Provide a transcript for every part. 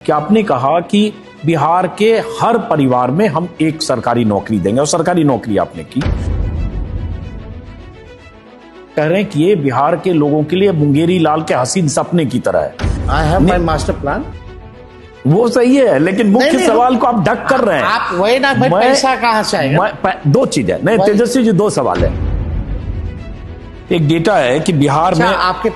कि आपने कहा कि बिहार के हर परिवार में हम एक सरकारी नौकरी देंगे, और सरकारी नौकरी आपने की। कह रहे हैं कि ये बिहार के लोगों के लिए मुंगेरी लाल के हसीन सपने की तरह है। I have my master plan. वो सही है, लेकिन मुख्य सवाल को आप ढक कर रहे हैं। आप वही ना भाई, पैसा कहां से आएगा? दो चीज है। नहीं तेजस्वी जी, दो सवाल है। एक डेटा है कि बिहार में आपके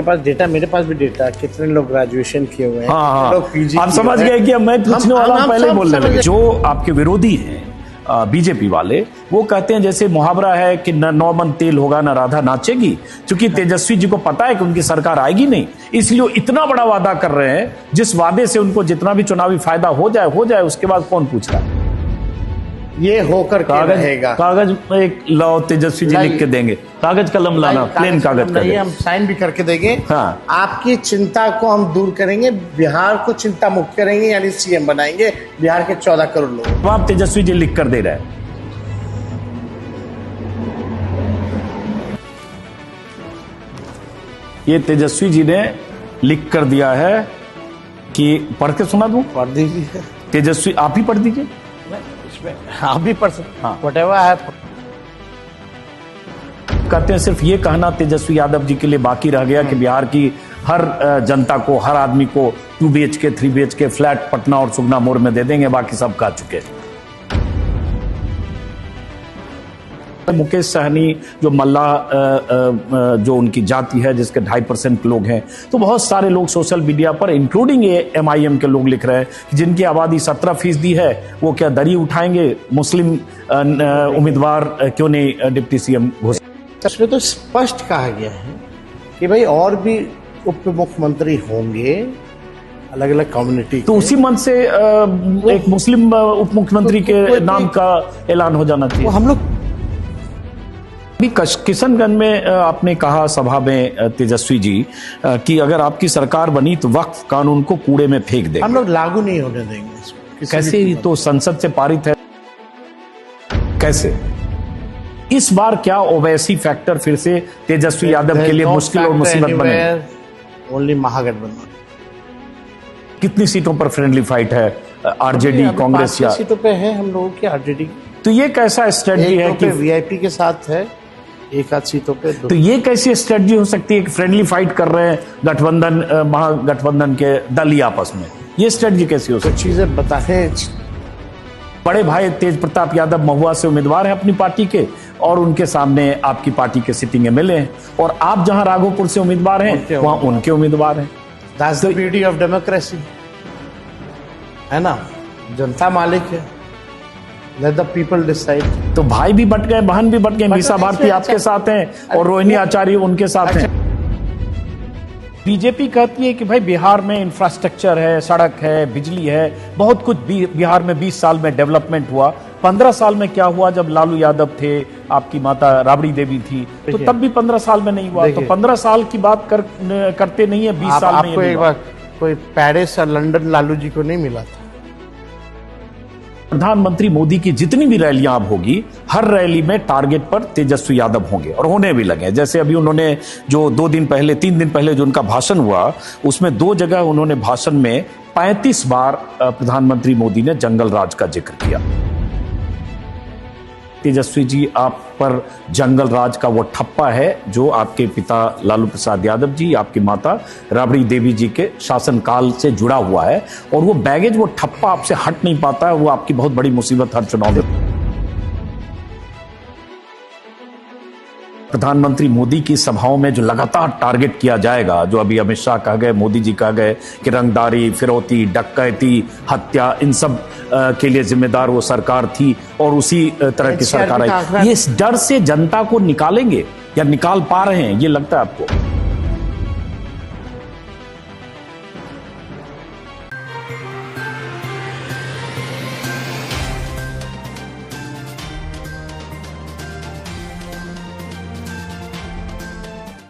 पास डेटा, मेरे पास भी डेटा, कितने लोग ग्रेजुएशन किए हुए हैं। हाँ, लोग पीजी आप समझ गए कि मैं पूछने वाला हूं, पहले बोलने लगे। जो आपके विरोधी हैं बीजेपी वाले, वो कहते हैं जैसे मुहावरा है कि न 9 मन तेल होगा न राधा नाचेगी। क्योंकि तेजस्वी जी को पता है कि उनकी सरकार आएगी नहीं, इसलिए इतना बड़ा वादा कर रहे हैं जिस वादे से उनको जितना भी चुनावी फायदा हो जाए, उसके बाद कौन पूछ रहा है। ये होकर रहेगा। कागज एक लाओ, तेजस्वी जी लिख के देंगे। कागज कलम लाना, प्लेन कागज नहीं, हम साइन भी करके देंगे। हाँ। आपकी चिंता को हम दूर करेंगे, बिहार को चिंता मुक्त करेंगे, यानी सीएम बनाएंगे बिहार के 14 करोड़ लोग। आप तेजस्वी जी लिख कर दे रहे हैं। ये तेजस्वी जी ने लिख कर दिया है कि पढ़ के सुना दूं? पढ़ दीजिए तेजस्वी, आप ही पढ़ दीजिए। आप भी पढ़ सकते। हाँ, whatever है। कहते हैं सिर्फ ये कहना तेजस्वी यादव जी के लिए बाकी रह गया कि बिहार की हर जनता को, हर आदमी को 2 BHK 3 BHK फ्लैट पटना और सुगना मोड़ में दे देंगे, बाकी सब कह चुके। मुकेश सहनी जो मल्लाह जो उनकी जाति है, जिसके 2.5% लोग हैं, तो बहुत सारे लोग सोशल मीडिया पर इंक्लूडिंग MIM के लोग लिख रहे हैं कि जिनकी आबादी 17% है, वो क्या दरी उठाएंगे? मुस्लिम उम्मीदवार क्यों नहीं डिप्टी सीएम घोषित? इसमें तो स्पष्ट कहा गया है कि भाई और भी उप मुख्यमंत्री होंगे, अलग अलग कम्युनिटी। तो उसी मन से एक मुस्लिम उप मुख्यमंत्री के नाम का ऐलान हो जाना चाहिए। हम लोग अभी किशनगंज में आपने कहा सभा में तेजस्वी जी कि अगर आपकी सरकार बनी तो वक्फ कानून को कूड़े में फेंक देंगे। हम लोग लागू नहीं होने देंगे इसको। कैसे? तो संसद से पारित है, कैसे? इस बार क्या ओवैसी फैक्टर फिर से तेजस्वी यादव के लिए मुश्किल और मुसीबत बने? ओनली महागठबंधन। कितनी सीटों पर फ्रेंडली फाइट है? आरजेडी, कांग्रेस या सीटों पे है हम लोगों की आरजेडी। तो ये कैसा स्ट्रेटजी है कि वीआईपी के साथ है, एक आध सीटों पे। तो ये कैसी स्ट्रेटजी हो सकती है कि फ्रेंडली फाइट कर रहे हैं गठबंधन, महागठबंधन के दल ही आपस में? ये स्ट्रेटजी कैसी हो सकती है? चीजें बताएं। बड़े भाई तेज प्रताप यादव महुआ से उम्मीदवार है अपनी पार्टी के, और उनके सामने आपकी पार्टी के सिटिंग एमएलए हैं, और आप जहां राघोपुर से उम्मीदवार हैं वहां उनके उम्मीदवार हैं। That's the beauty of democracy, है ना? जनता मालिक है। Let the people decide। तो भाई भी बट गए, बहन भी बट गए। मीसा भारती आपके साथ हैं और रोहिणी आचार्य उनके साथ हैं। बीजेपी कहती है कि भाई बिहार में इंफ्रास्ट्रक्चर है, सड़क है, बिजली है, बहुत कुछ बिहार में 20 साल में डेवलपमेंट हुआ। 15 साल में क्या हुआ? जब लालू यादव थे, आपकी माता राबड़ी देवी थी, तो तब भी 15 साल में नहीं हुआ। तो 15 साल की बात करते नहीं है, 20 साल में। आपको एक बार कोई पेरिस और लंदन लालू जी को नहीं मिला था। प्रधानमंत्री मोदी की जितनी भी रैलियां अब होगी, हर रैली में टारगेट पर तेजस्वी यादव होंगे, और होने भी लगे। जैसे अभी उन्होंने जो 3 दिन पहले जो उनका भाषण हुआ, उसमें 2 जगह उन्होंने भाषण में 35 बार प्रधानमंत्री मोदी ने जंगल राज का जिक्र किया। तेजस्वी जी, आप पर जंगल राज का वो ठप्पा है जो आपके पिता लालू प्रसाद यादव जी, आपकी माता राबड़ी देवी जी के शासनकाल से जुड़ा हुआ है, और वो बैगेज, वो ठप्पा आपसे हट नहीं पाता है। वो आपकी बहुत बड़ी मुसीबत हर चुनाव में। प्रधानमंत्री मोदी की सभाओं में जो लगातार टारगेट किया जाएगा, जो अभी अमित शाह कह गए, मोदी जी कह गए कि रंगदारी, फिरौती, डकैती, हत्या, इन सब के लिए जिम्मेदार वो सरकार थी, और उसी तरह की सरकार आई। ये इस डर से जनता को निकालेंगे या निकाल पा रहे हैं, ये लगता है आपको?